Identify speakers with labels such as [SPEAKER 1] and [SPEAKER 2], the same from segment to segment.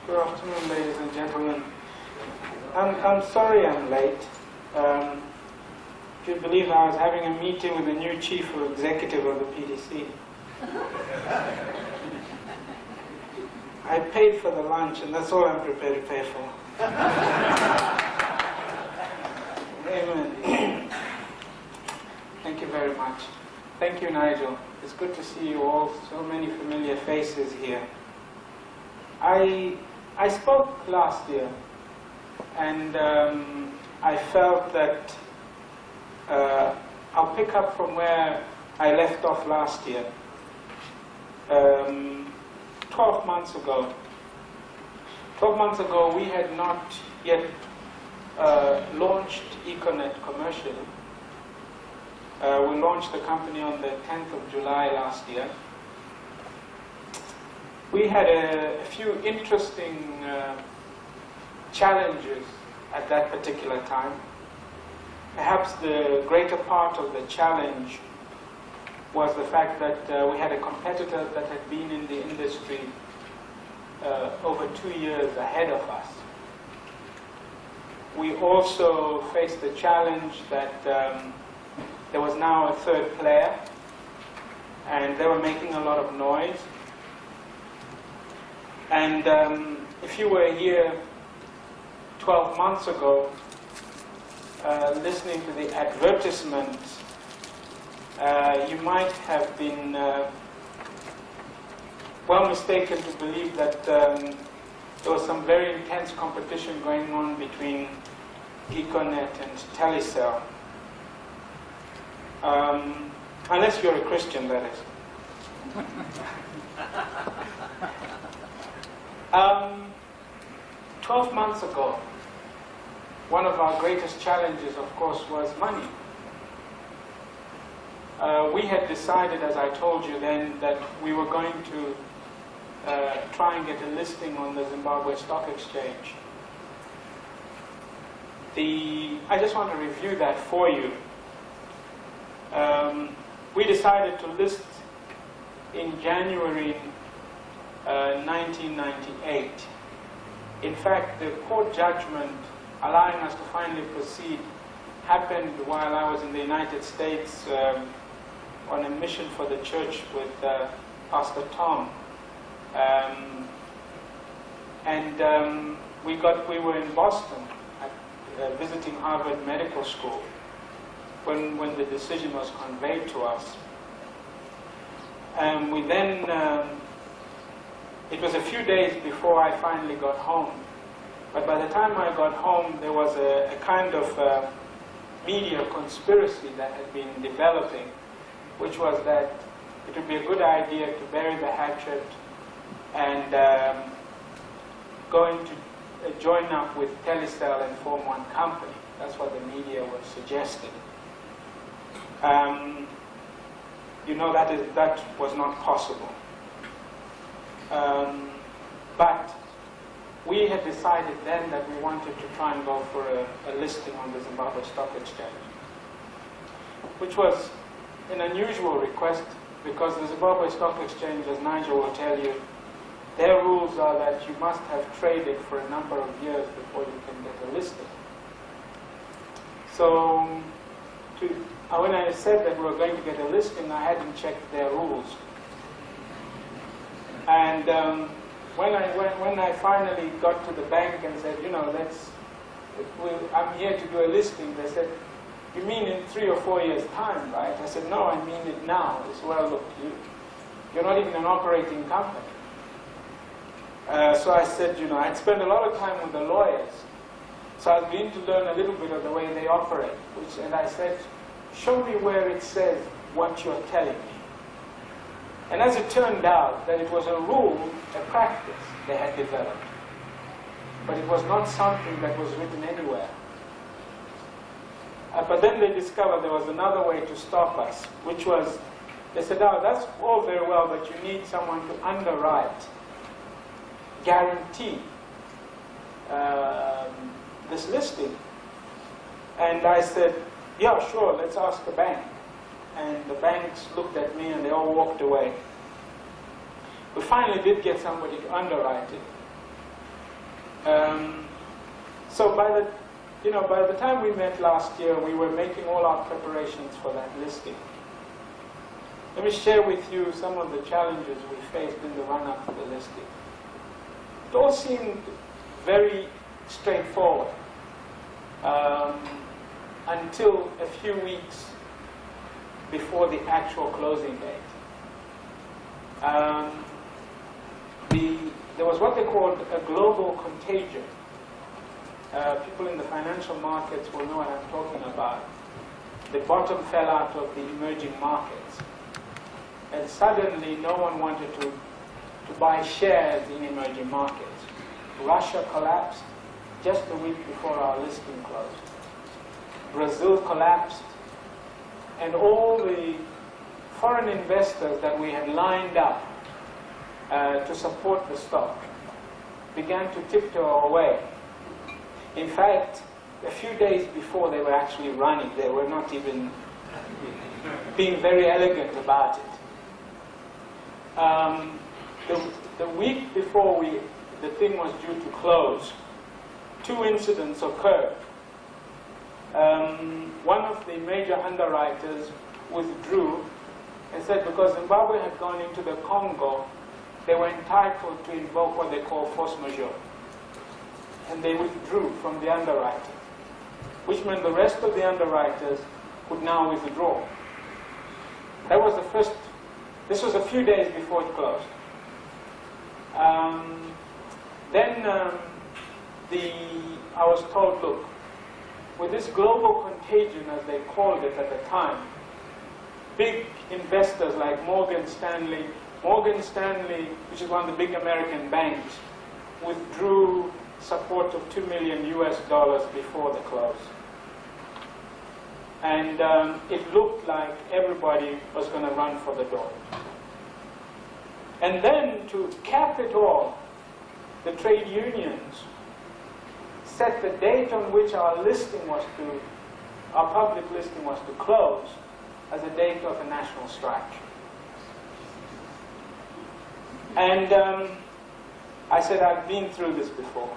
[SPEAKER 1] Good afternoon, ladies and gentlemen. I'm sorry I'm late. If you believe, I was having a meeting with the new chief executive of the PDC. I paid for the lunch, and that's all I'm prepared to pay for. Amen. Thank you very much. Thank you, Nigel. It's good to see you all, so many familiar faces here. I spoke last year, and I felt that I'll pick up from where I left off last year. 12 months ago, we had not yet launched Econet commercially. We launched the company on the 10th of July last year. We had a few interesting challenges at that particular time. Perhaps the greater part of the challenge was the fact that we had a competitor that had been in the industry over 2 years ahead of us. We also faced the challenge that there was now a third player, and they were making a lot of noise. And if you were here 12 months ago, listening to the advertisements, you might have been well mistaken to believe that there was some very intense competition going on between Econet and Telecel. Unless you're a Christian, that is. 12 months ago, one of our greatest challenges, of course, was money. We had decided, as I told you then, that we were going to try and get a listing on the Zimbabwe Stock Exchange. I just want to review that for you. We decided to list in January 1998. In fact, the court judgment allowing us to finally proceed happened while I was in the United States on a mission for the church with Pastor Tom. We were in Boston visiting Harvard Medical School when the decision was conveyed to us. We then, it was a few days before I finally got home. But by the time I got home, there was a kind of media conspiracy that had been developing, which was that it would be a good idea to bury the hatchet and going to join up with Telecel and form one company. That's what the media was suggesting. You know, that was not possible. But we had decided then that we wanted to try and go for a listing on the Zimbabwe Stock Exchange, which was an unusual request because the Zimbabwe Stock Exchange, as Nigel will tell you, their rules are that you must have traded for a number of years before you can get a listing. So when I said that we were going to get a listing, I hadn't checked their rules. And when I finally got to the bank and said, you know, I'm here to do a listing, they said, you mean in 3 or 4 years' time, right? I said, no, I mean it now. They said, well, look, you're not even an operating company. So I said, you know, I'd spent a lot of time with the lawyers, so I was beginning to learn a little bit of the way they operate. And I said, show me where it says what you're telling me. And as it turned out, that it was a rule, a practice they had developed. But it was not something that was written anywhere. But then they discovered there was another way to stop us, which was, they said, oh, that's all very well, but you need someone to underwrite, guarantee this listing. And I said, yeah, sure, let's ask the bank. And the banks looked at me and they all walked away. We finally did get somebody to underwrite it. So by the time we met last year, we were making all our preparations for that listing. Let me share with you some of the challenges we faced in the run-up to the listing. It all seemed very straightforward until a few weeks before the actual closing date. There was what they called a global contagion. People in the financial markets will know what I'm talking about. The bottom fell out of the emerging markets. And suddenly no one wanted to buy shares in emerging markets. Russia collapsed just a week before our listing closed. Brazil collapsed. And all the foreign investors that we had lined up to support the stock began to tiptoe away. In fact, a few days before they were actually running, they were not even being very elegant about it. The week before the thing was due to close, two incidents occurred. One of the major underwriters withdrew and said because Zimbabwe had gone into the Congo, they were entitled to invoke what they call force majeure. And they withdrew from the underwriting, which meant the rest of the underwriters could now withdraw. That was the first. This was a few days before it closed. Then I was told, look, with this global contagion, as they called it at the time, big investors like Morgan Stanley, which is one of the big American banks, withdrew support of $2 million before the close. And it looked like everybody was going to run for the door. And then to cap it all, the trade unions set the date on which our public listing was to close as a date of a national strike. And I said, I've been through this before.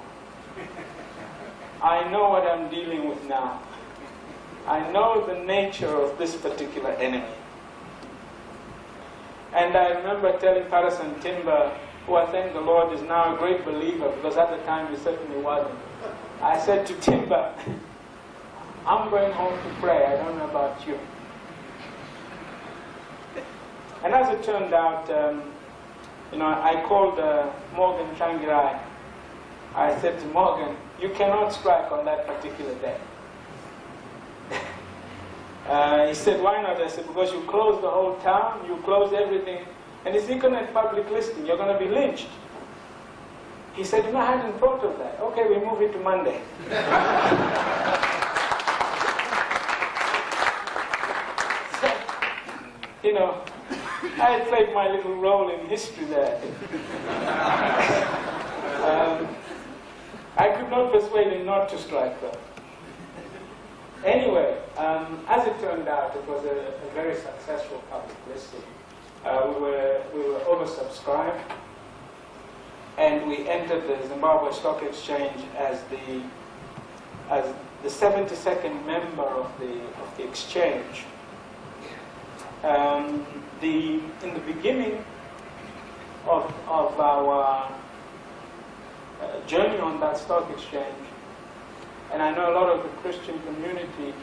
[SPEAKER 1] I know what I'm dealing with now. I know the nature of this particular enemy. And I remember telling Patterson Timber, who I thank the Lord is now a great believer, because at the time he certainly wasn't. I said to Timber, I'm going home to pray, I don't know about you. And as it turned out, I called Morgan Changirai. I said to Morgan, you cannot strike on that particular day. He said, why not? I said, because you close the whole town, you close everything, and it's Econet public listing, you're going to be lynched. He said, I hadn't thought of that. Okay, we move it to Monday. So, I had played my little role in history there. I could not persuade him not to strike though. Anyway, as it turned out, it was a very successful public listing. We were oversubscribed, and we entered the Zimbabwe Stock Exchange as the 72nd member of the exchange. In the beginning of our journey on that stock exchange, and I know a lot of the Christian community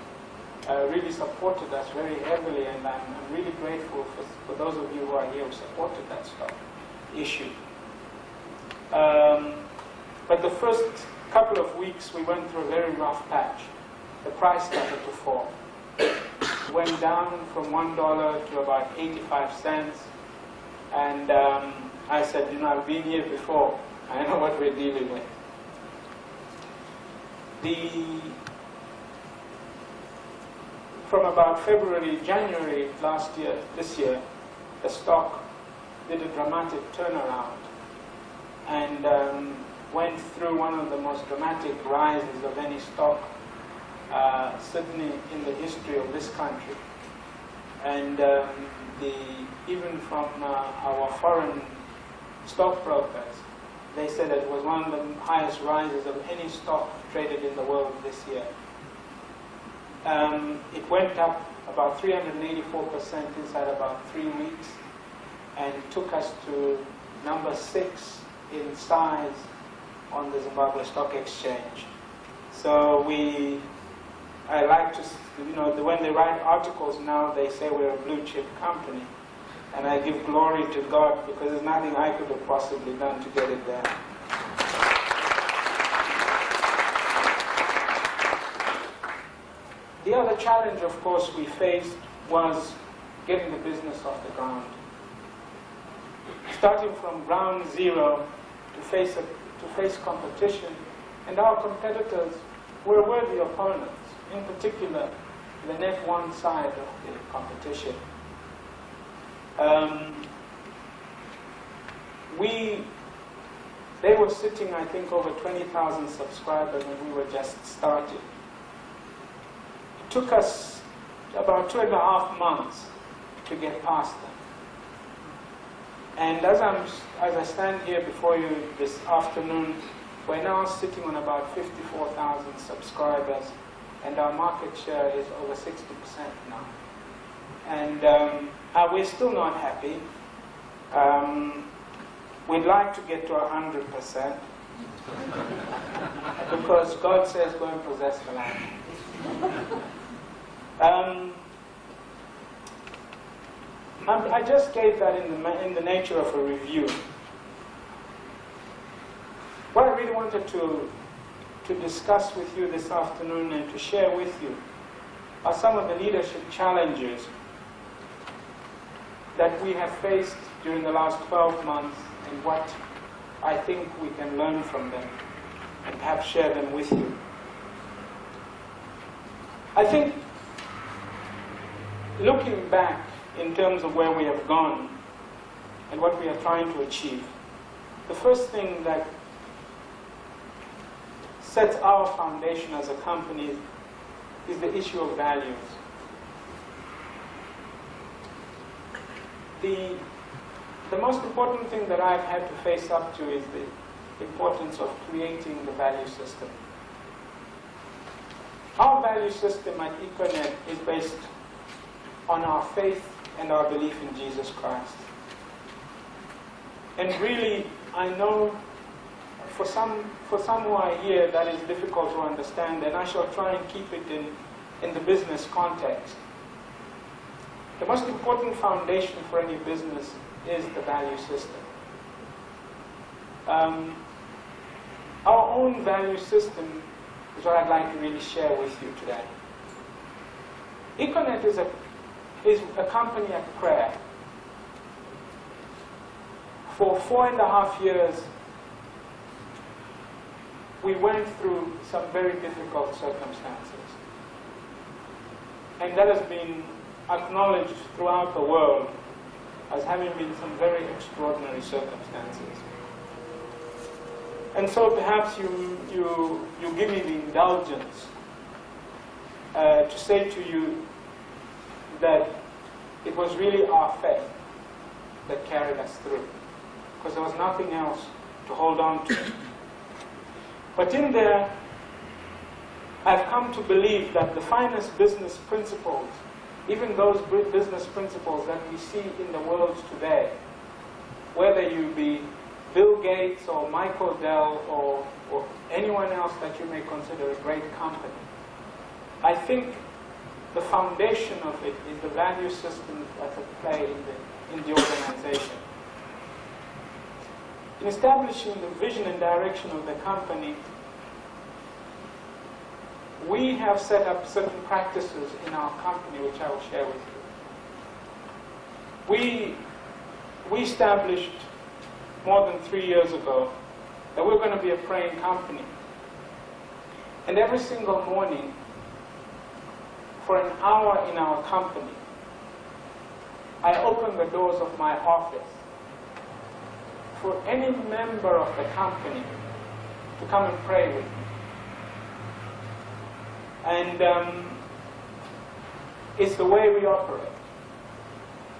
[SPEAKER 1] really supported us very heavily, and I'm really grateful for those of you who are here who supported that stock issue. But the first couple of weeks we went through a very rough patch. The price started to fall. Went down from $1 to about 85 cents, and I said, I've been here before. I know what we're dealing with. From about February, January this year, the stock did a dramatic turnaround and went through one of the most dramatic rises of any stock, certainly in the history of this country. And even from our foreign stockbrokers, they said that it was one of the highest rises of any stock traded in the world this year. It went up about 384% inside about 3 weeks, and took us to number 6 in size on the Zimbabwe Stock Exchange. So I like to, when they write articles now, they say we're a blue chip company. And I give glory to God, because there's nothing I could have possibly done to get it there. The other challenge, of course, we faced was getting the business off the ground. Starting from ground zero to face competition, and our competitors were worthy opponents, in particular the net one side of the competition. They were sitting, I think, over 20,000 subscribers when we were just starting. It took us about 2.5 months to get past them. And as I stand here before you this afternoon, we're now sitting on about 54,000 subscribers, and our market share is over 60% now. And we're still not happy. We'd like to get to 100%, because God says go and possess the land. I just gave that in the nature of a review. What I really wanted to discuss with you this afternoon and to share with you are some of the leadership challenges that we have faced during the last 12 months, and what I think we can learn from them and perhaps share them with you. I think, looking back in terms of where we have gone and what we are trying to achieve, the first thing that sets our foundation as a company is the issue of values. The most important thing that I've had to face up to is the importance of creating the value system. Our value system at Econet is based on our faith and our belief in Jesus Christ. And really, I know for some who are here that is difficult to understand, and I shall try and keep it in the business context. The most important foundation for any business is the value system. Our own value system is what I'd like to really share with you today. Econet is a company at prayer. For 4.5 years, we went through some very difficult circumstances. And that has been acknowledged throughout the world as having been some very extraordinary circumstances. And so perhaps you give me the indulgence to say to you that it was really our faith that carried us through, because there was nothing else to hold on to. But in there, I've come to believe that the finest business principles, even those business principles that we see in the world today, whether you be Bill Gates or Michael Dell or anyone else that you may consider a great company, I think the foundation of it is the value system that's at play in the organization. In establishing the vision and direction of the company, we have set up certain practices in our company which I will share with you. We established more than 3 years ago that we're going to be a praying company. And every single morning, for an hour in our company, I open the doors of my office for any member of the company to come and pray with me. And it's the way we operate.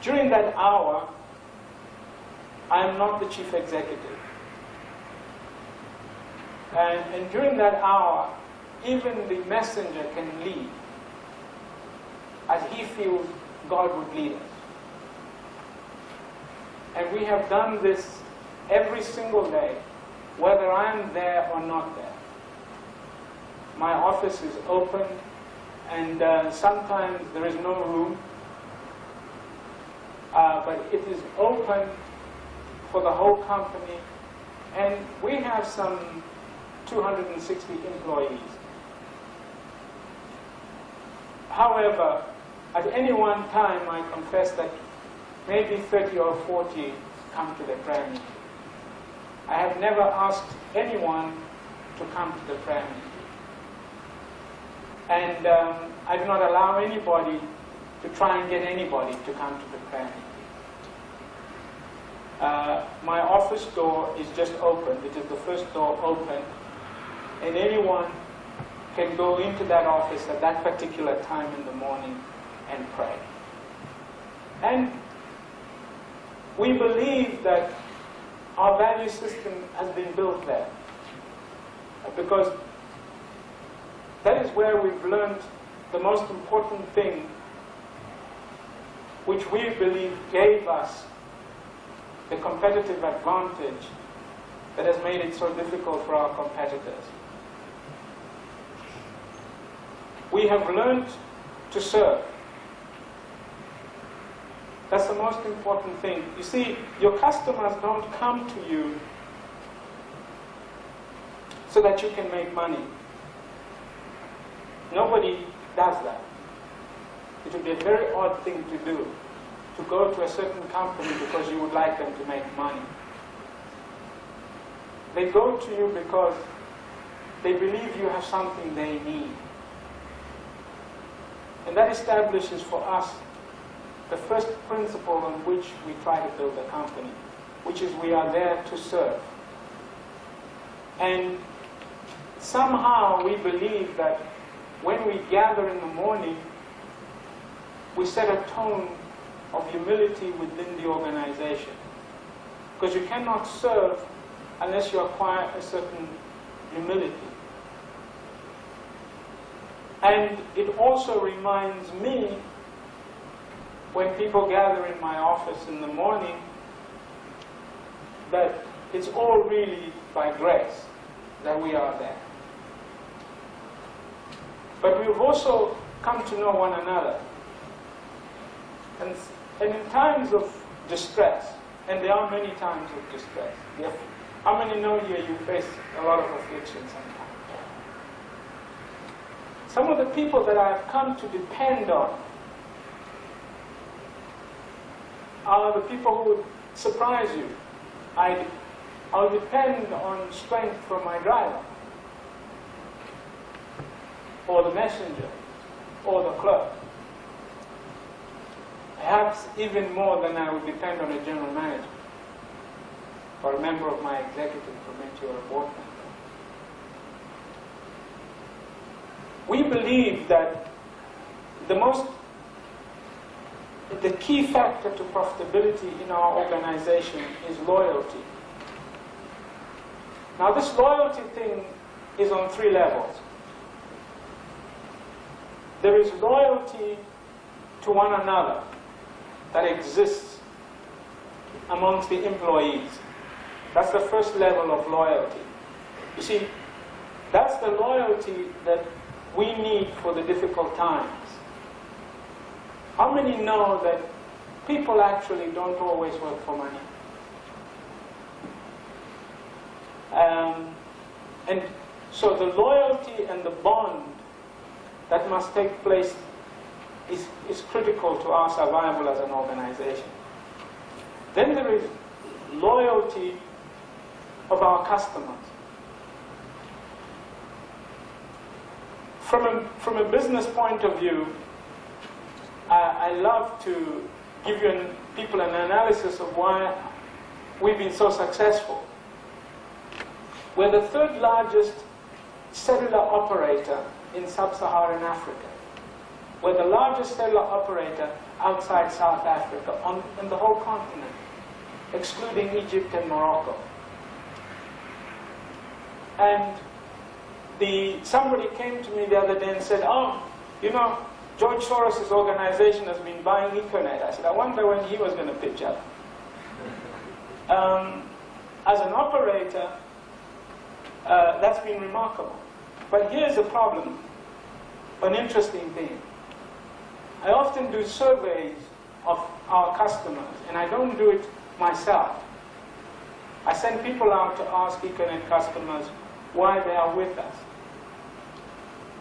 [SPEAKER 1] During that hour, I'm not the chief executive. And during that hour, even the messenger can leave as he feels God would lead us. And we have done this every single day, whether I'm there or not there. My office is open, and sometimes there is no room, but it is open for the whole company, and we have some 260 employees. However, at any one time, I confess that maybe 30 or 40 come to the prayer meeting. I have never asked anyone to come to the prayer meeting. And I do not allow anybody to try and get anybody to come to the prayer meeting. My office door is just open. It is the first door open. And anyone can go into that office at that particular time in the morning and pray. And we believe that our value system has been built there, because that is where we've learned the most important thing, which we believe gave us the competitive advantage that has made it so difficult for our competitors. We have learned to serve. That's the most important thing. You see, your customers don't come to you so that you can make money. Nobody does that. It would be a very odd thing to do, to go to a certain company because you would like them to make money. They go to you because they believe you have something they need. And that establishes for us the first principle on which we try to build a company, which is we are there to serve. And somehow we believe that when we gather in the morning, we set a tone of humility within the organization. Because you cannot serve unless you acquire a certain humility. And it also reminds me, when people gather in my office in the morning, that it's all really by grace that we are there. But we've also come to know one another. And in times of distress, and there are many times of distress. How many know here you face a lot of affliction sometimes? Some of the people that I have come to depend on are the people who would surprise you. I'll depend on strength from my driver, or the messenger, or the clerk. Perhaps even more than I would depend on a general manager, or a member of my executive committee, or a board member. We believe that the key factor to profitability in our organization is loyalty. Now, this loyalty thing is on 3 levels. There is loyalty to one another that exists amongst the employees. That's the first level of loyalty. You see, that's the loyalty that we need for the difficult times. How many know that people actually don't always work for money? And so the loyalty and the bond that must take place is critical to our survival as an organization. Then there is loyalty of our customers. From a business point of view, I love to give people an analysis of why we've been so successful. We're the 3rd largest cellular operator in sub-Saharan Africa. We're the largest cellular operator outside South Africa in the whole continent, excluding Egypt and Morocco. And somebody came to me the other day and said, oh, you know, George Soros' organization has been buying Econet. I said, I wonder when he was going to pitch up. As an operator, that's been remarkable. But here's the problem, an interesting thing. I often do surveys of our customers, and I don't do it myself. I send people out to ask Econet customers why they are with us.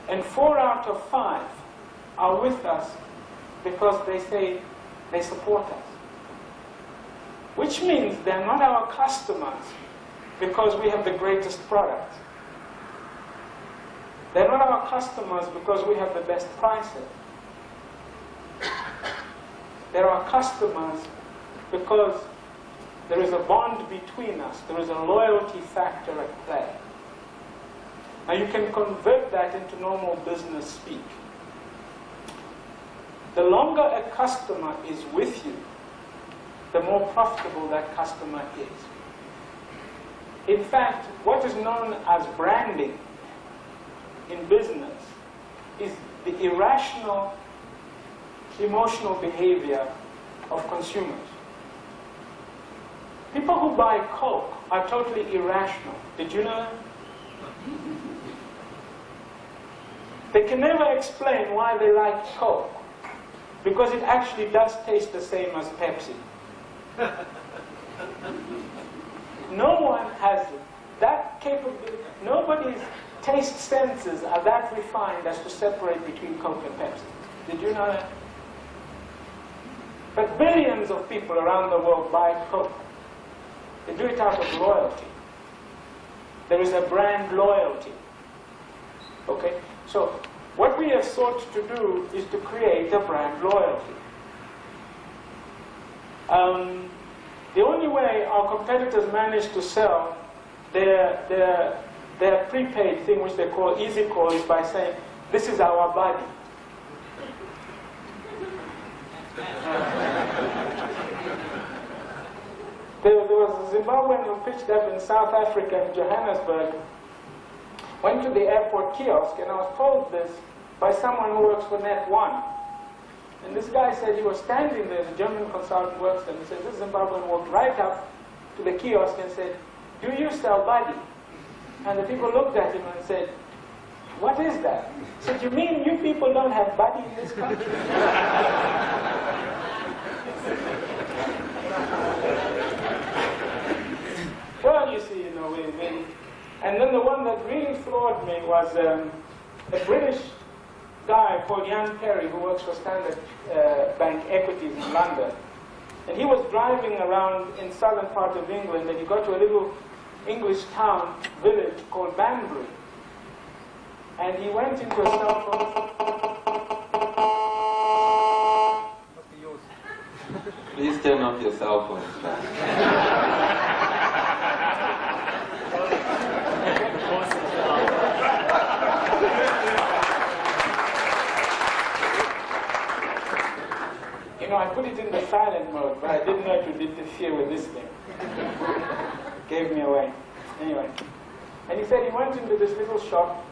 [SPEAKER 1] And 4 out of 5 are with us because they say they support us. Which means they're not our customers because we have the greatest product. They're not our customers because we have the best prices. They're our customers because there is a bond between us. There is a loyalty factor at play. Now you can convert that into normal business speak. The longer a customer is with you, the more profitable that customer is. In fact, what is known as branding in business is the irrational, emotional behavior of consumers. People who buy Coke are totally irrational. Did you know that? They can never explain why they like Coke, because it actually does taste the same as Pepsi. No one has that capability. Nobody's taste senses are that refined as to separate between Coke and Pepsi. Did you know that? But billions of people around the world buy Coke. They do it out of loyalty. There is a brand loyalty. Okay? So, what we have sought to do is to create a brand loyalty. The only way our competitors manage to sell their prepaid thing, which they call easy call, is by saying, this is our buddy. There was a Zimbabwean who pitched up in South Africa, in Johannesburg, went to the airport kiosk, and I was told this by someone who works for Net1. And this guy said he was standing there, the German consultant works there, and he said, this Zimbabwean walked right up to the kiosk and said, do you sell buddy? And the people looked at him and said, what is that? He said, you mean you people don't have buddy in this country? Well, you see, you know, and then the one that really floored me was a British guy called Ian Perry, who works for Standard Bank Equities in London. And he was driving around in southern part of England, and he got to a little English town, village called Banbury. And he went into a cell phone.
[SPEAKER 2] Please turn off your cell phone.
[SPEAKER 1] You know, I put it in the silent mode, but I didn't know it would interfere with this thing. Gave me away. Anyway. And he said he went into this little shop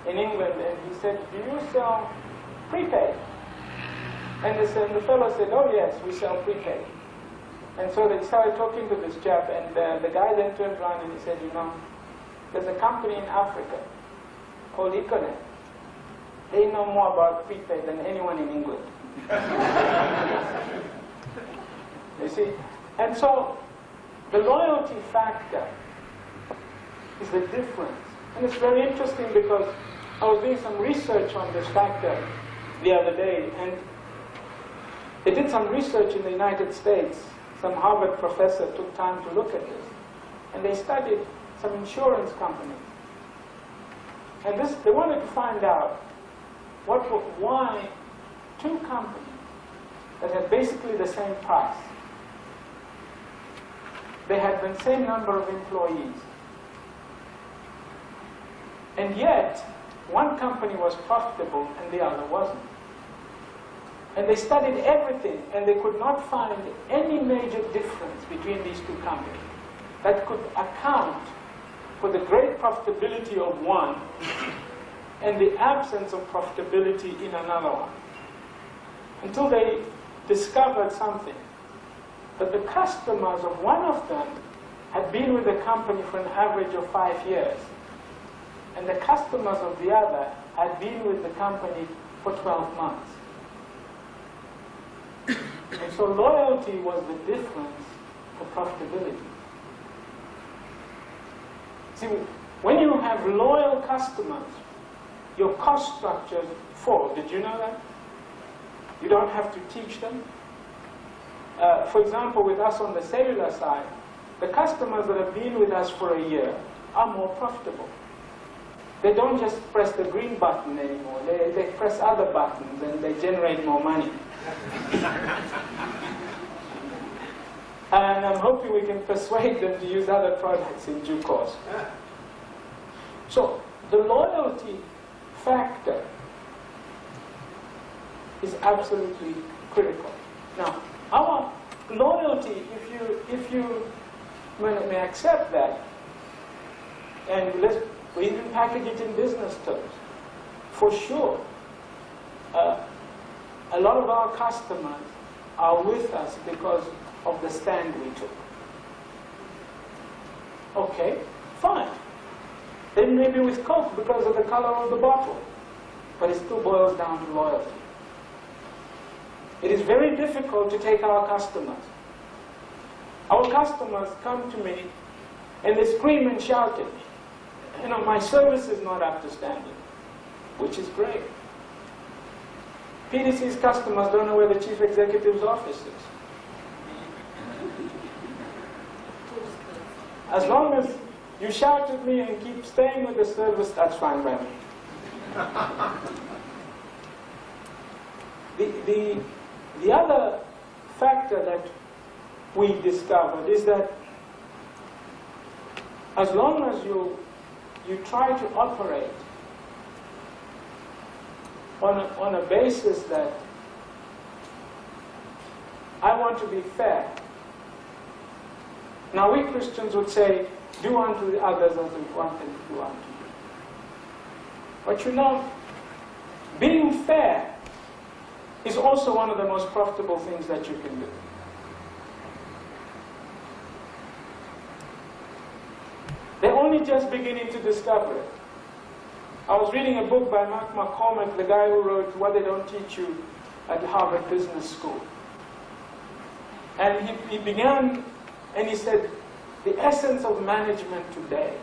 [SPEAKER 1] in England, and he said, do you sell prepaid? And the fellow said, oh yes, we sell prepaid. And so they started talking to this chap, and the guy then turned around and he said, you know, there's a company in Africa called Econet. They know more about prepaid than anyone in England. You see? And so, the loyalty factor is the difference. And it's very interesting because I was doing some research on this factor the other day, and they did some research in the United States. Some Harvard professor took time to look at this. And they studied some insurance companies. And they wanted to find out why two companies that had basically the same price, they had the same number of employees, and yet one company was profitable and the other wasn't. And they studied everything, and they could not find any major difference between these two companies that could account for for the great profitability of one and the absence of profitability in another one. Until they discovered something. But the customers of one of them had been with the company for an average of 5 years. And the customers of the other had been with the company for 12 months. And so loyalty was the difference for profitability. See, when you have loyal customers, your cost structures fall. Did you know that? You don't have to teach them. For example, with us on the cellular side, the customers that have been with us for a year are more profitable. They don't just press the green button anymore. They press other buttons and they generate more money. And I'm hoping we can persuade them to use other products in due course. So the loyalty factor is absolutely critical. Now, our loyalty, if you may accept that, and we even package it in business terms, for sure, a lot of our customers are with us because of the stand we took. Okay, fine. Then maybe with Coke because of the color of the bottle. But it still boils down to loyalty. It is very difficult to take our customers. Our customers come to me and they scream and shout at me. You know, my service is not up to standard, which is great. PDC's customers don't know where the chief executive's office is. As long as you shout at me and keep staying with the service, that's fine by me. The other factor that we discovered is that as long as you try to operate on a basis that I want to be fair. Now we Christians would say, do unto the others as we want them to do unto you. But you know, being fair is also one of the most profitable things that you can do. They're only just beginning to discover it. I was reading a book by Mark McCormack, the guy who wrote What They Don't Teach You at Harvard Business School. And he began, and he said, the essence of management today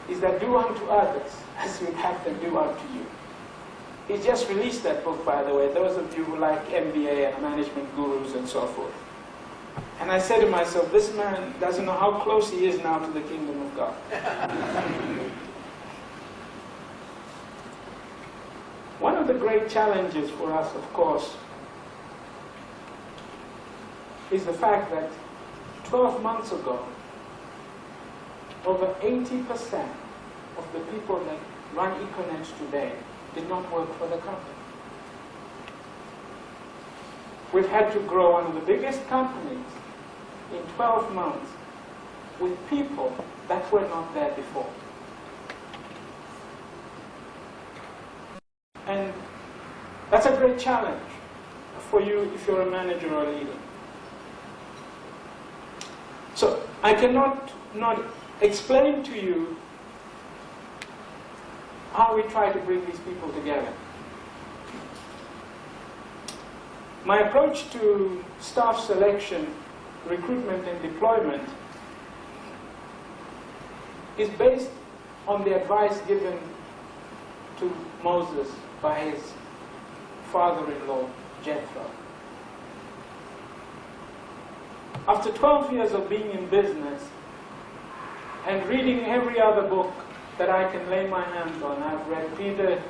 [SPEAKER 1] is that do unto others as you have them do unto you. He just released that book, by the way, those of you who like MBA and management gurus and so forth. And I said to myself, this man doesn't know how close he is now to the kingdom of God. One of the great challenges for us, of course, is the fact that 12 months ago, over 80% of the people that run Econet today did not work for the company. We've had to grow one of the biggest companies in 12 months with people that were not there before. And that's a great challenge for you if you're a manager or a leader. So I cannot not explain to you how we try to bring these people together. My approach to staff selection, recruitment and deployment is based on the advice given to Moses by his father-in-law, Jethro. After 12 years of being in business and reading every other book that I can lay my hands on, I've read Peter,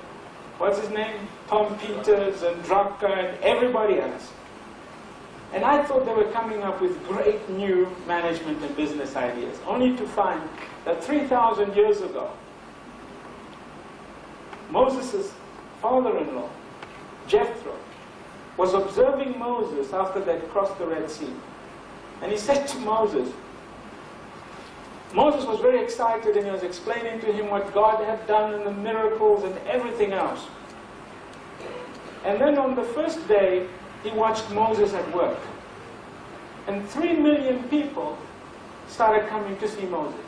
[SPEAKER 1] what's his name? Tom Peters and Drucker and everybody else. And I thought they were coming up with great new management and business ideas, only to find that 3,000 years ago, Moses' father-in-law, Jethro, was observing Moses after they'd crossed the Red Sea. And he said to Moses, Moses was very excited, and he was explaining to him what God had done and the miracles and everything else. And then on the first day, he watched Moses at work. And 3 million people started coming to see Moses.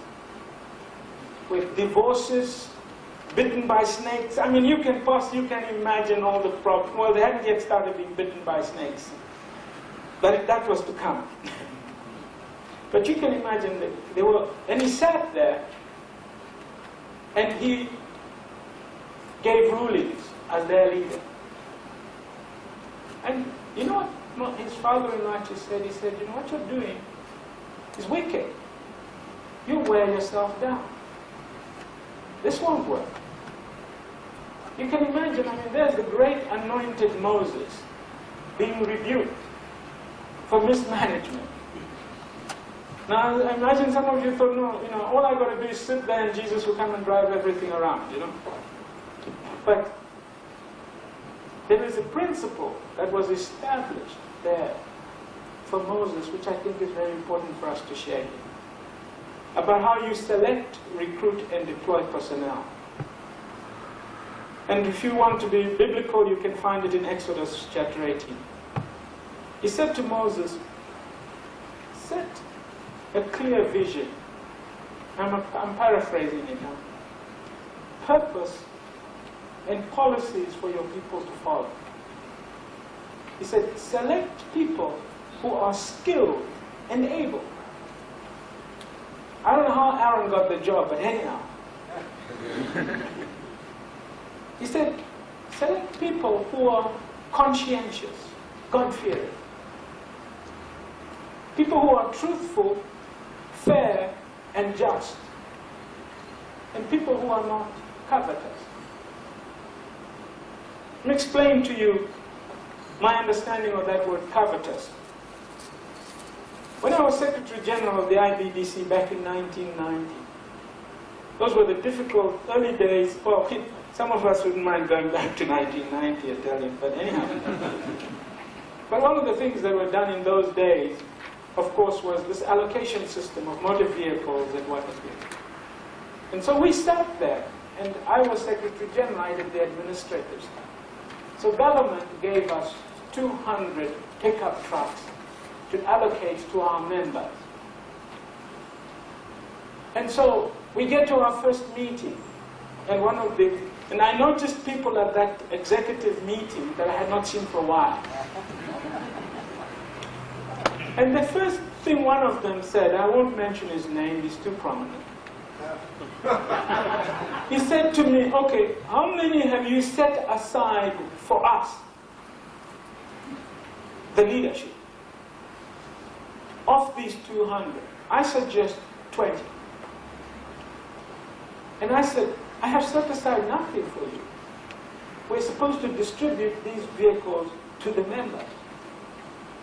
[SPEAKER 1] With divorces, bitten by snakes. I mean, you can imagine all the problems. Well, they hadn't yet started being bitten by snakes. But that was to come. But you can imagine that they were, and he sat there, and he gave rulings as their leader. And you know what his father-in-law actually said? He said, you know, what you're doing is wicked. You wear yourself down. This won't work. You can imagine, I mean, there's the great anointed Moses being rebuked for mismanagement. Now, imagine some of you thought, no, you know, all I got to do is sit there and Jesus will come and drive everything around, you know. But there is a principle that was established there for Moses, which I think is very important for us to share here, about how you select, recruit, and deploy personnel. And if you want to be biblical, you can find it in Exodus chapter 18. He said to Moses, set a clear vision. I'm paraphrasing it now. Purpose and policies for your people to follow. He said, select people who are skilled and able. I don't know how Aaron got the job, but anyhow. He said, select people who are conscientious, God-fearing. People who are truthful, fair, and just. And people who are not covetous. Let me explain to you my understanding of that word covetous. When I was Secretary General of the IBDC back in 1990, those were the difficult early days. Well, some of us wouldn't mind going back to 1990, I tell you, but anyhow. But one of the things that were done in those days, of course, was this allocation system of motor vehicles and what have you. And so we sat there, and I was Secretary General, I did the administrative stuff. So government gave us 200 pickup trucks to allocate to our members. And so we get to our first meeting, and I noticed people at that executive meeting that I had not seen for a while. And the first thing one of them said, I won't mention his name, he's too prominent. He said to me, okay, how many have you set aside for us? The leadership. Of these 200, I suggest 20. And I said, I have set aside nothing for you. We're supposed to distribute these vehicles to the members.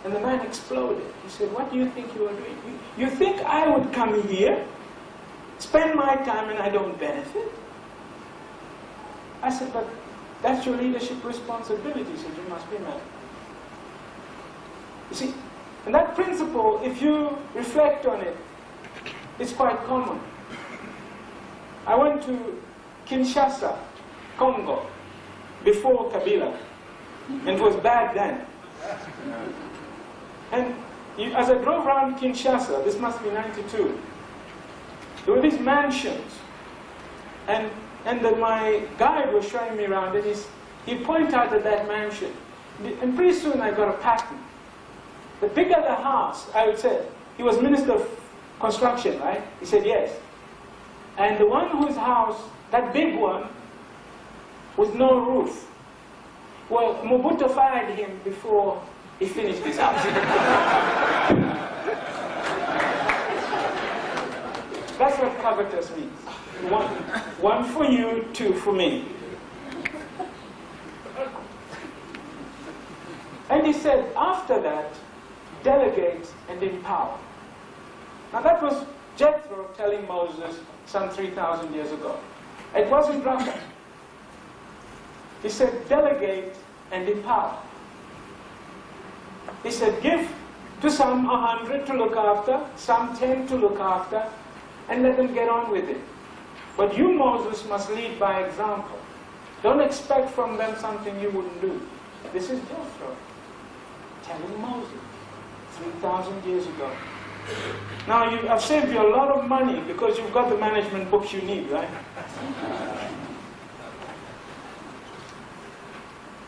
[SPEAKER 1] And the man exploded. He said, what do you think you are doing? You think I would come here, spend my time, and I don't benefit? I said, but that's your leadership responsibility. He said, you must be mad. You see, and that principle, if you reflect on it, it's quite common. I went to Kinshasa, Congo, before Kabila, and it was bad then. And as I drove around Kinshasa, this must be 92, there were these mansions, and then my guide was showing me around, and he pointed out at that mansion, and pretty soon I got a pattern. The bigger the house, I would say, he was Minister of Construction, right? He said yes. And the one whose house, that big one, with no roof, well, Mobutu fired him before he finished his house. That's what covetous means. One for you, two for me. And he said, after that, delegate and empower. Now that was Jethro telling Moses some 3,000 years ago. It wasn't Rafa. He said, delegate and empower. He said, give to some 100 to look after, some 10 to look after, and let them get on with it. But you, Moses, must lead by example. Don't expect from them something you wouldn't do. This is Jethro telling Moses 3,000 years ago. Now, I've saved you a lot of money because you've got the management books you need, right?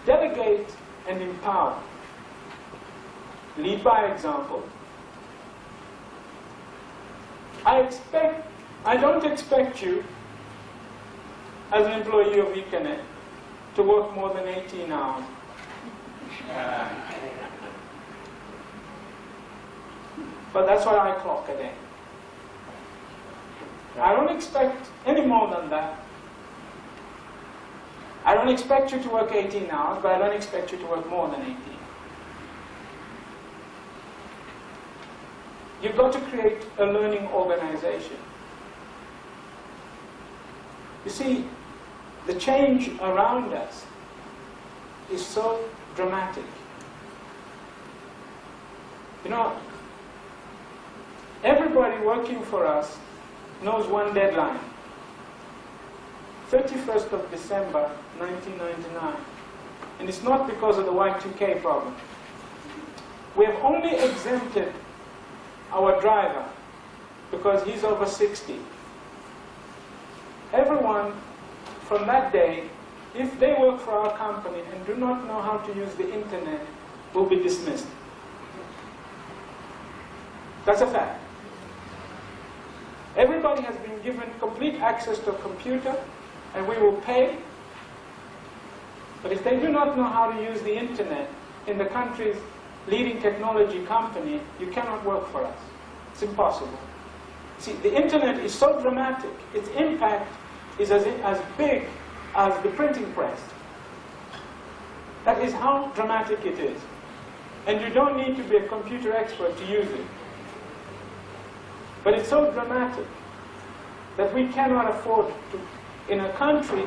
[SPEAKER 1] Delegate and empower. Lead by example. I don't expect you, as an employee of Econet, to work more than 18 hours. But that's what I clock a day. I don't expect any more than that. I don't expect you to work 18 hours, but I don't expect you to work more than 18. You've got to create a learning organization. You see, the change around us is so dramatic. You know, everybody working for us knows one deadline. 31st of December, 1999. And it's not because of the Y2K problem. We have only exempted our driver because he's over 60. Everyone from that day, if they work for our company and do not know how to use the internet, will be dismissed. That's a fact. Everybody has been given complete access to a computer, and we will pay. But if they do not know how to use the internet in the country's leading technology company, you cannot work for us. It's impossible. See, the internet is so dramatic. Its impact is as big as the printing press. That is how dramatic it is. And you don't need to be a computer expert to use it. But it's so dramatic that we cannot afford to, in a country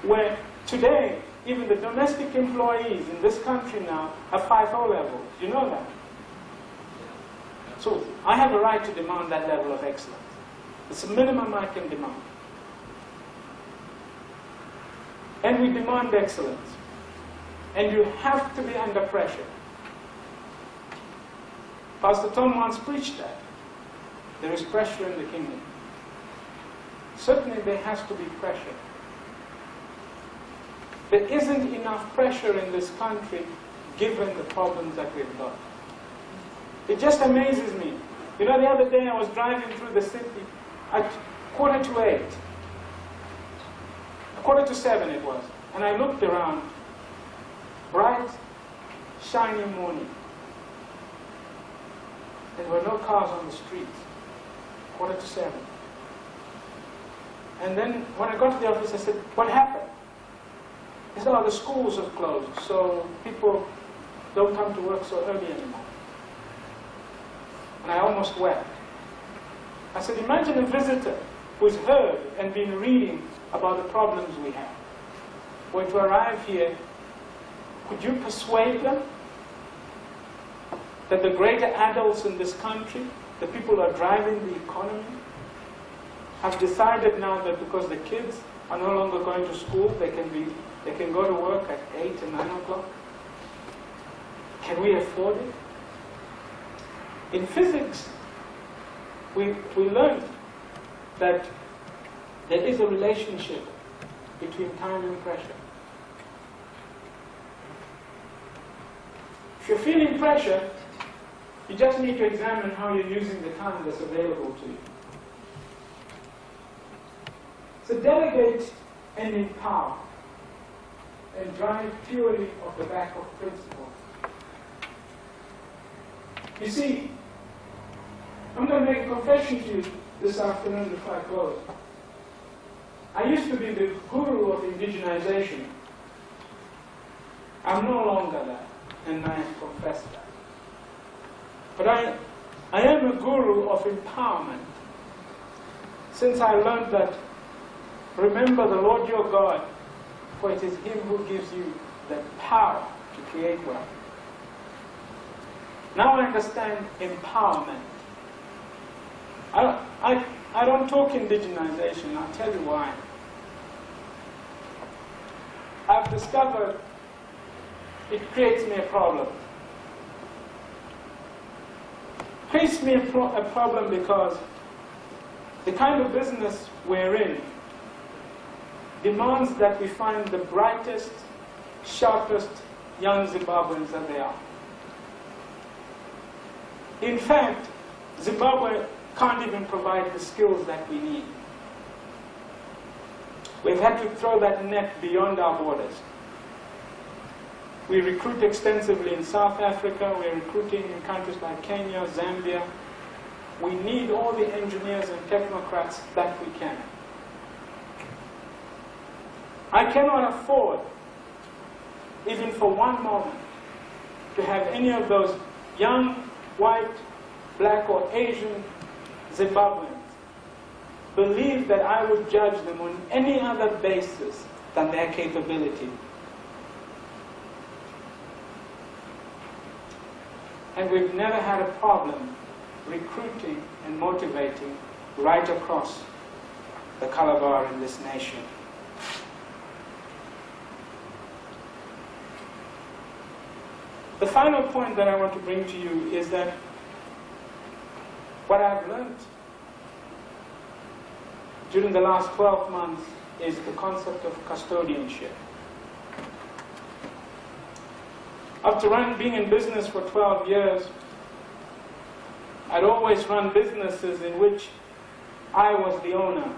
[SPEAKER 1] where today, even the domestic employees in this country now have 5 O-levels. You know that? So I have a right to demand that level of excellence. It's the minimum I can demand. And we demand excellence. And you have to be under pressure. Pastor Tom once preached that. There is pressure in the kingdom. Certainly there has to be pressure. There isn't enough pressure in this country given the problems that we've got. It just amazes me. You know, the other day I was driving through the city at 7:45. 7:45 it was. And I looked around. Bright, shiny morning. There were no cars on the streets. 7:45. And then when I got to the office, I said, what happened? He said, oh, the schools have closed, so people don't come to work so early anymore. And I almost wept. I said, imagine a visitor who's heard and been reading about the problems we have. Were to arrive here, could you persuade them that the greater adults in this country, the people who are driving the economy, have decided now that because the kids are no longer going to school, they can go to work at 8 and 9 o'clock? Can we afford it? In physics, we learned that there is a relationship between time and pressure. If you're feeling pressure, you just need to examine how you're using the time that's available to you. So delegate and empower, and drive purely off the back of principles. You see, I'm going to make a confession to you this afternoon before I close. I used to be the guru of indigenization. I'm no longer that, and I confess that. But I am a guru of empowerment, since I learned that remember the Lord your God, for it is Him who gives you the power to create wealth. Now I understand empowerment. I I don't talk indigenization. I'll tell you why. I've discovered it creates me a problem. It creates me a problem because the kind of business we're in demands that we find the brightest, sharpest young Zimbabweans that they are. In fact, Zimbabwe can't even provide the skills that we need. We've had to throw that net beyond our borders. We recruit extensively in South Africa, we're recruiting in countries like Kenya, Zambia. We need all the engineers and technocrats that we can. I cannot afford, even for one moment, to have any of those young, white, black or Asian Zimbabweans believe that I would judge them on any other basis than their capability. And we've never had a problem recruiting and motivating right across the color bar in this nation. The final point that I want to bring to you is that what I've learned during the last 12 months is the concept of custodianship. After being in business for 12 years, I'd always run businesses in which I was the owner.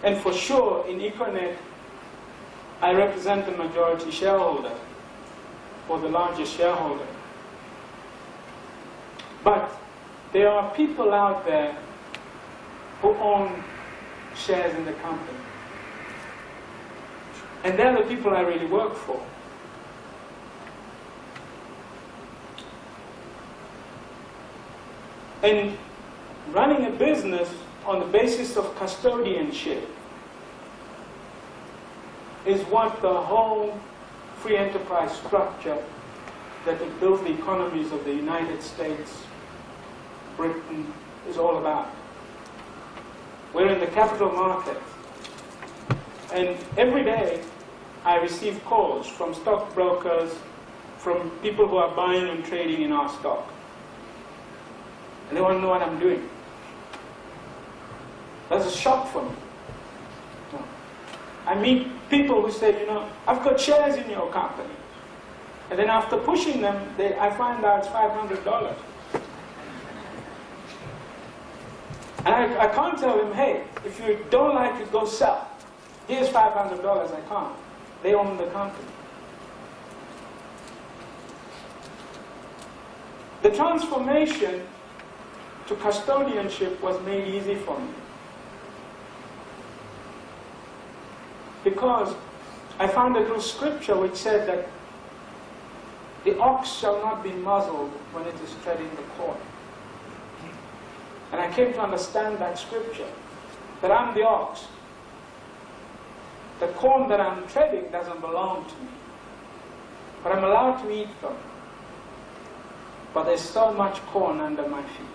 [SPEAKER 1] And for sure, in Econet, I represent the majority shareholder, or the largest shareholder. But there are people out there who own shares in the company. And they're the people I really work for. And running a business on the basis of custodianship is what the whole free enterprise structure that builds the economies of the United States, Britain, is all about. We're in the capital market. And every day I receive calls from stockbrokers, from people who are buying and trading in our stock. And they want to know what I'm doing. That's a shock for me. I meet people who say, you know, I've got shares in your company. And then after pushing them, I find out it's $500. And I can't tell them, hey, if you don't like it, go sell. Here's $500, I can't. They own the company. The transformation to custodianship was made easy for me. Because I found a little scripture which said that the ox shall not be muzzled when it is treading the corn. And I came to understand that scripture, that I'm the ox. The corn that I'm treading doesn't belong to me. But I'm allowed to eat them. But there's so much corn under my feet.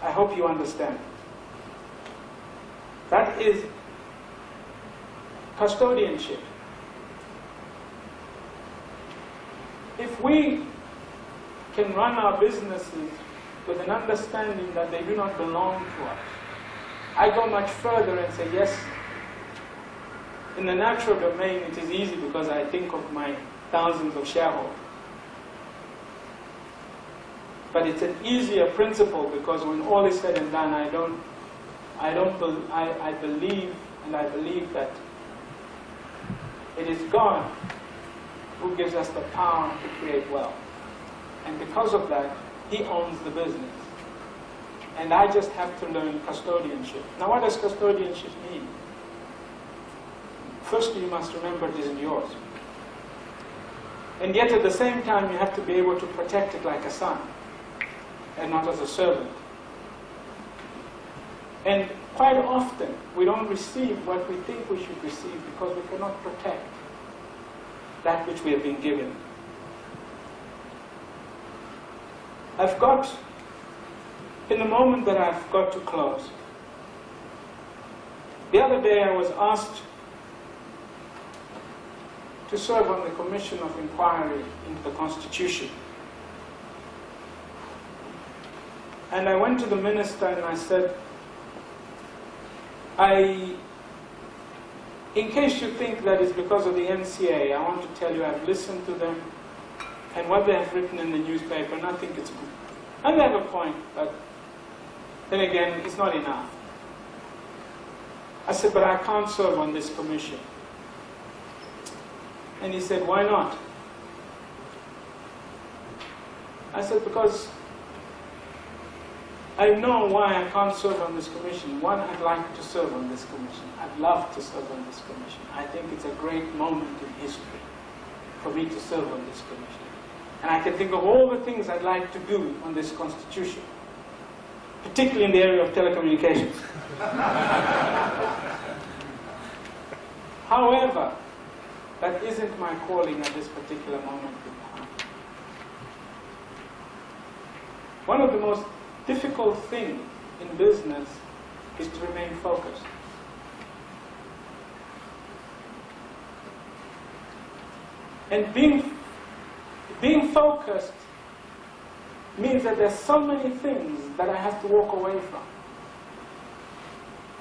[SPEAKER 1] I hope you understand. That is custodianship. If we can run our businesses with an understanding that they do not belong to us, I go much further and say, yes, in the natural domain it is easy because I think of my thousands of shareholders. But it's an easier principle because when all is said and done, I believe that it is God who gives us the power to create wealth. And because of that, He owns the business. And I just have to learn custodianship. Now what does custodianship mean? Firstly, you must remember it isn't yours. And yet at the same time, you have to be able to protect it like a son, and not as a servant. And quite often, we don't receive what we think we should receive because we cannot protect that which we have been given. I've got in the moment that I've got to close. The other day I was asked to serve on the Commission of Inquiry into the Constitution. And I went to the minister and I said, in case you think that it's because of the NCA, I want to tell you I've listened to them and what they have written in the newspaper, and I think it's good. And they have a point, but then again, it's not enough. I said, but I can't serve on this commission. And he said, why not? I said, because I know why I can't serve on this commission. One, I'd like to serve on this commission. I'd love to serve on this commission. I think it's a great moment in history for me to serve on this commission. And I can think of all the things I'd like to do on this constitution, particularly in the area of telecommunications. However, that isn't my calling at this particular moment in time. One of the most difficult things in business is to remain focused. And being focused means that there's so many things that I have to walk away from.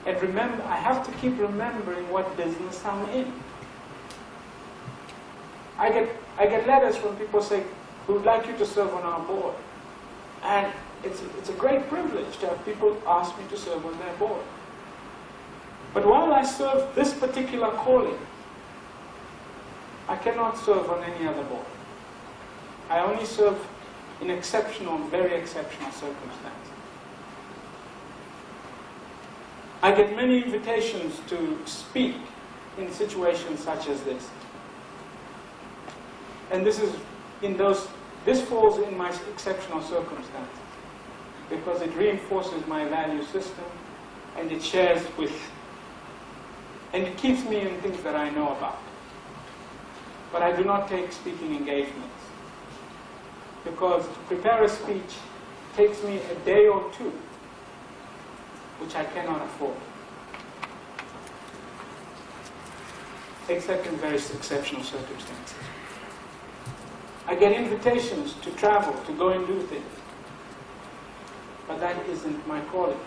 [SPEAKER 1] And remember, I have to keep remembering what business I'm in. I get letters from people saying, we would like you to serve on our board. And it's a great privilege to have people ask me to serve on their board. But while I serve this particular calling, I cannot serve on any other board. I only serve in exceptional, very exceptional circumstances. I get many invitations to speak in situations such as this. And this falls in my exceptional circumstances, because it reinforces my value system, and it shares with, and it keeps me in things that I know about. But I do not take speaking engagements, because to prepare a speech takes me a day or two, which I cannot afford, except in very exceptional circumstances. I get invitations to travel, to go and do things, but that isn't my calling.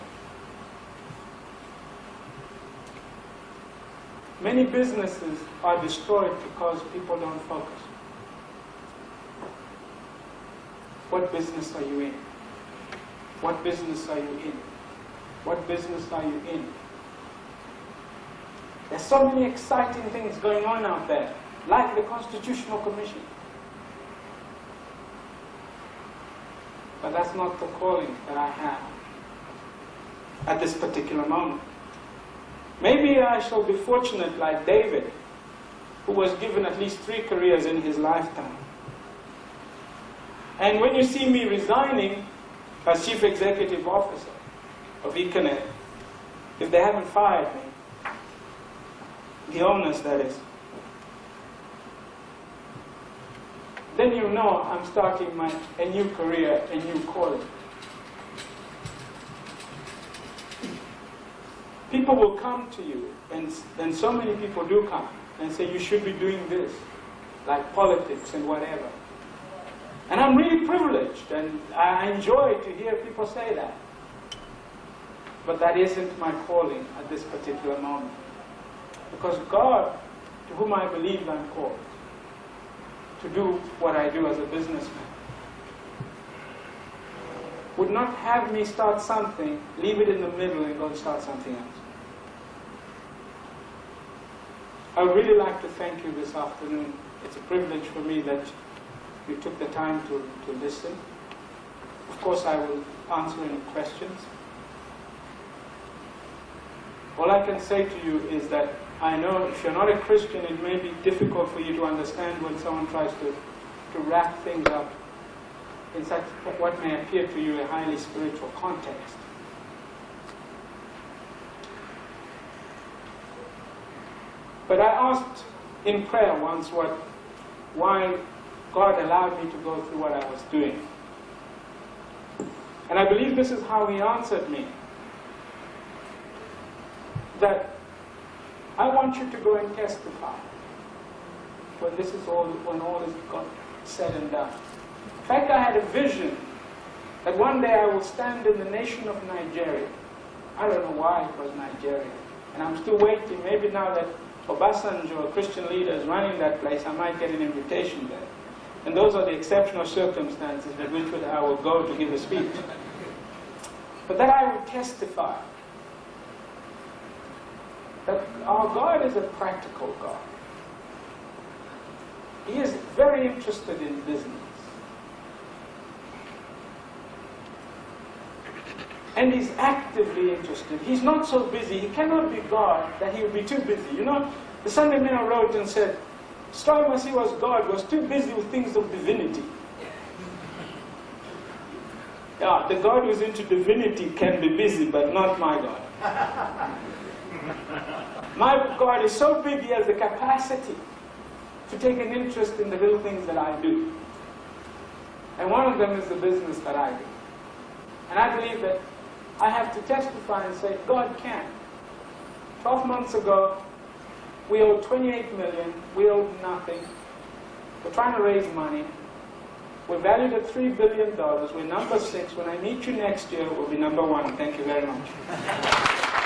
[SPEAKER 1] Many businesses are destroyed because people don't focus. What business are you in? What business are you in? What business are you in? There's so many exciting things going on out there, like the Constitutional Commission. But that's not the calling that I have at this particular moment. Maybe I shall be fortunate like David, who was given at least 3 careers in his lifetime. And when you see me resigning as Chief Executive Officer of Econet, if they haven't fired me, the owners that is, then you know I'm starting a new career, a new calling. People will come to you, and so many people do come, and say you should be doing this, like politics and whatever. And I'm really privileged, and I enjoy to hear people say that. But that isn't my calling at this particular moment. Because God, to whom I believe I'm called, to do what I do as a businessman, would not have me start something, leave it in the middle and go and start something else. I would really like to thank you this afternoon. It's a privilege for me that you took the time to listen. Of course, I will answer any questions. All I can say to you is that I know if you're not a Christian, it may be difficult for you to understand when someone tries to wrap things up in such what may appear to you a highly spiritual context. But I asked in prayer once why God allowed me to go through what I was doing. And I believe this is how he answered me. That I want you to go and testify when this is all, when all is said and done. In fact, I had a vision that one day I will stand in the nation of Nigeria. I don't know why it was Nigeria. And I'm still waiting. Maybe now that Obasanjo, a Christian leader, is running that place, I might get an invitation there. And those are the exceptional circumstances with which I will go to give a speech. But that I will testify that our God is a practical God. He is very interested in business. And he's actively interested. He's not so busy. He cannot be God that he would be too busy. You know, the Sunday Mail wrote and said, Masiyiwa's God was too busy with things of divinity. Yeah, the God who's into divinity can be busy, but not my God. My God is so big, he has the capacity to take an interest in the little things that I do. And one of them is the business that I do. And I believe that I have to testify and say, God can. 12 months ago, we owed 28 million. We owed nothing. We're trying to raise money. We're valued at $3 billion. We're number 6. When I meet you next year, we'll be number 1. Thank you very much.